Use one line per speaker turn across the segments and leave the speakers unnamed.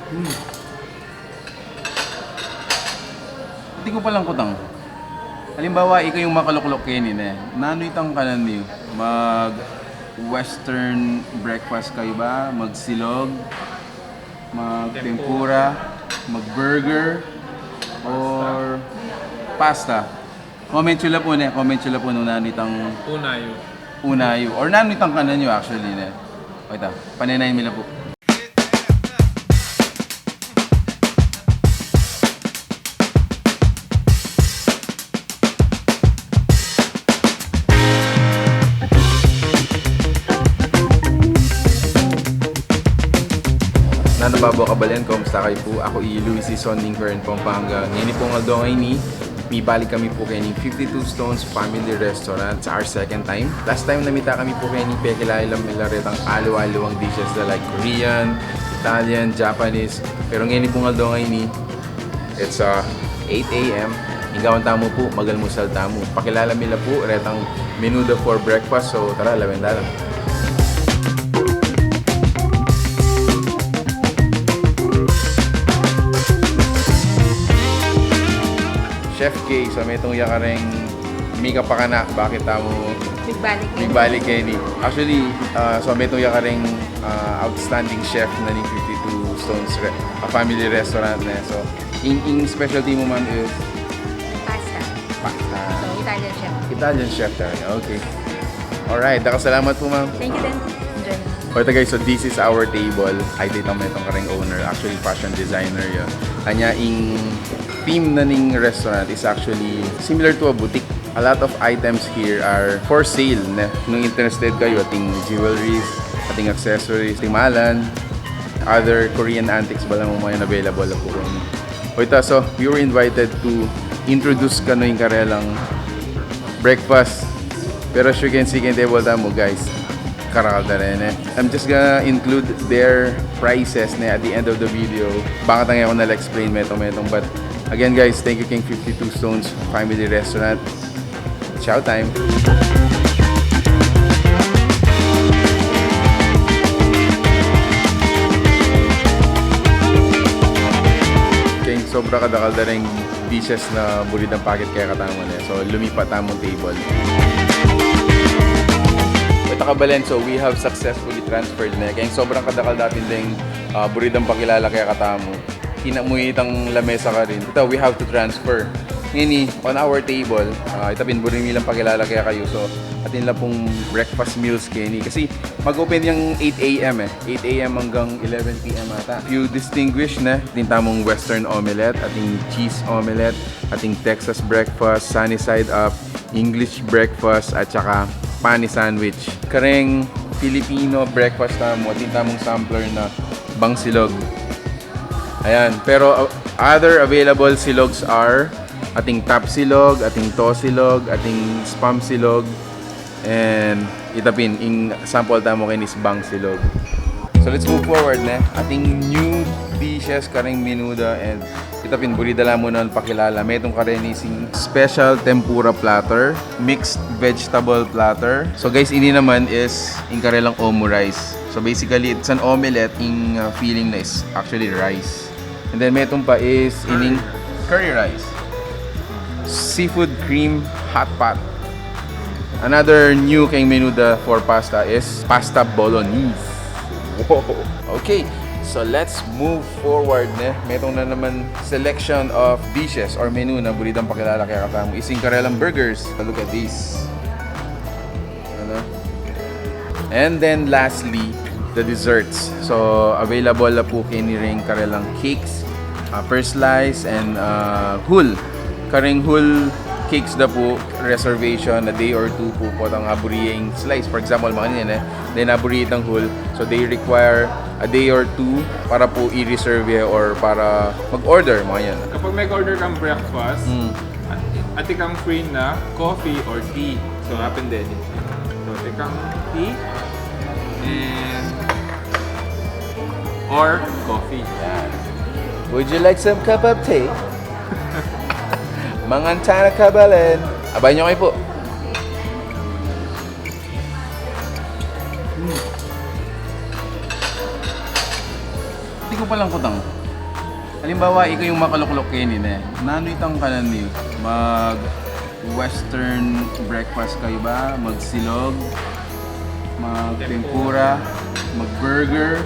Hindi ko palang kutang. Halimbawa, ikaw yung makaluklok kainin Nanoy tang kanan niyo. Mag-western breakfast kayo ba? Magsilog? Mag-tempura? Mag-burger? Or pasta? Comment nyo lang po nung nanoy tang unayo. Or nanoy tang kanan nyo actually O ito, paninayin nila po. Nanababaw kabalan, kumusta kayo po? Ako Luis Sonding Kern, Pampanga. Ngayon po nga daw ngayon may balik kami po kayo ng 52 Stones Family Restaurant sa our second time. Last time namita kami po kayo ng Pekilala Milaretang alo-aluang dishes na like Korean, Italian, Japanese. Pero ngayon po nga daw ngayon it's 8 a.m. Hinggawan tamo po, magalmusal tamo. Pakilala nila po, retang menudo for breakfast. So tara, lawenda lang. Chef K, so may itong yakareng Mika Pakanak, bakit tamo Bigbalik kayo Actually, so may itong yakareng outstanding chef na ni 52 Stones family restaurant na. So, in specialty mo man is?
Pasta.
Pasta.
So, Italian chef.
Italian chef talaga, okay. Alright, salamat po ma'am.
Thank you din. Enjoy na.
Okay guys, so this is our table. I date mo itong kareng owner, actually fashion designer yun. Kanya theme na ning restaurant is actually similar to a boutique. A lot of items here are for sale. Nung interested kayo, ating jewelries, ating accessories, timalan, other Korean antiques ba lang mga available na po. O ito, so we were invited to introduce ka yung karelang breakfast. Pero as you can see, table mo guys, karakal na rin I'm just gonna include their prices at the end of the video. Baka tangi ako nala-explain metong. But again guys, thank you King 52 Stones Family Restaurant. Ciao time! King sobra kadakal na rin dishes na bulid ang packet kaya katamo na. So lumipat tamong table. Kabalen, so we have successfully transferred kaya sobrang kadakal natin ding buridang pakilala kaya katamo. Kinamuhi itang lamesa ka rin. Ito, we have to transfer. Ngayon on our table, ito pinburin nilang pakilala kaya kayo. So, atin lang pong breakfast meals kayo kasi mag-open yung 8 a.m. 8 a.m. hanggang 11 p.m. ata. You distinguish ating tamong western omelette, ating cheese omelette, ating Texas breakfast, sunny side up, English breakfast, at saka pani sandwich. Kareng Filipino breakfast mo, ating tamong sampler na bangsilog. Ayan, pero other available silogs are ating tap silog, ating to silog, ating spam silog, and itapin, in sample tamo kayo is bang silog. So let's move forward ating new dishes, kareng menuda, and itapin, buridala mo nun pakilala. May itong karenising special tempura platter, mixed vegetable platter. So guys, ini naman is in karelang omu rice. So basically, it's an omelette in feeling na is actually rice. And then may itong pa is ining curry rice. Seafood cream hot pot. Another new kayong menuda for pasta is pasta bolognese. Whoa. Okay. So let's move forward Metong na naman selection of dishes or menu na bulidang pakilala kaya katamo. Ising karelang burgers. Look at this. And then lastly, the desserts. So available na po kayo ni ring karelang cakes, first slice, and hul. Karing hul cakes na po, reservation a day or two po po ang aburiyeng slice. For example, mga ganyan then aburiyeng ang hul. So they require a day or two para po i-reserve or para mag-order, mga yan.
Kapag mag-order kang breakfast, ati kang free na coffee or tea. So happen din. So ati kang tea and or coffee.
Yan. Would you like some cup of tea? Mangantana kabalan. Abay nyo kayo po. Hindi ko palang kutang. Halimbawa, ikaw yung makaluklok kainin eh. Nano itang kanan niyo? Mag-western breakfast kayo ba? Magsilog? Mag-tempura? Mag-burger?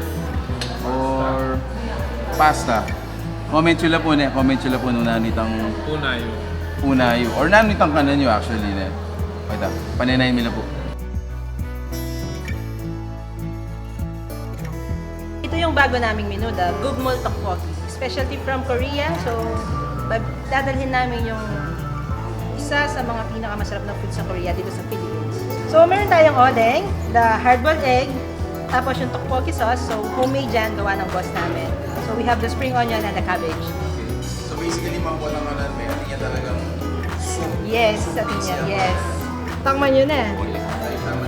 Or pasta? Comment sila po na. Comment sila po nung nano itang
Unayo.
unayo. Or nano itang kanan niyo actually na. Wait up. Paninayin nila po.
Ito yung bago naming menu, the Gugmol Tteokbokki. Specialty from Korea. So, dadalhin namin yung isa sa mga pinakamasarap na food sa Korea dito sa Philippines. So, meron tayong odeng, the hard-boiled egg, tapos yung tteokbokki sauce. So, homemade yan, gawa ng boss namin. So, we have the spring onion and the cabbage.
So basically, mangko lang kanan, may ating yan talagang soup.
Yes, sa atin yan. Yes. Takman yun eh.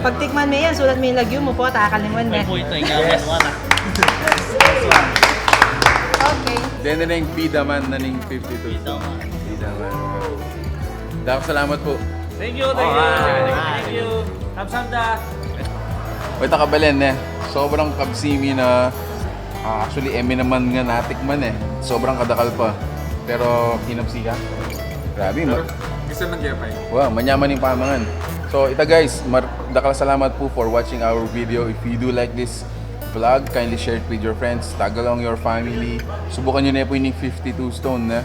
Pag tikman mo yan, sulat mo yung lagyo mo po, takakalingon mo. Okay.
Then na yung bida man na ning 52. Bida man. Dapat salamat po.
Thank you, thank you. Thank you. Kamsahamnida.
Wait, kabalen eh. Sobrang kabsimi na actually eme naman nga natikman eh. Sobrang kadakal pa. Pero hinapsi ka. Grabe,
Pero gusto nagyapay.
wow, manyaman yung pamangan. So, ita guys, dakal salamat po for watching our video. If you do like this vlog, kindly share it with your friends, tag along your family. Subukan nyo na po yung 52 stone na.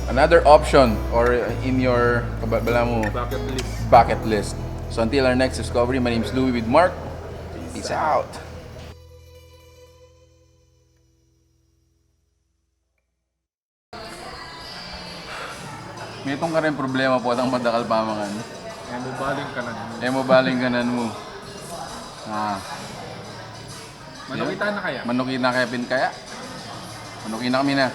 Another option or in your bala mo,
Bucket list.
bucket list. So until our next discovery, my name is Louie with Mark. Peace out. May itong ka rin problema po ang madakal pamangan.
And bubaling ka na.
Mabaling ganan mo.
Manukita na kaya?
Manukin na kaya pin kaya? Manukin na kami na.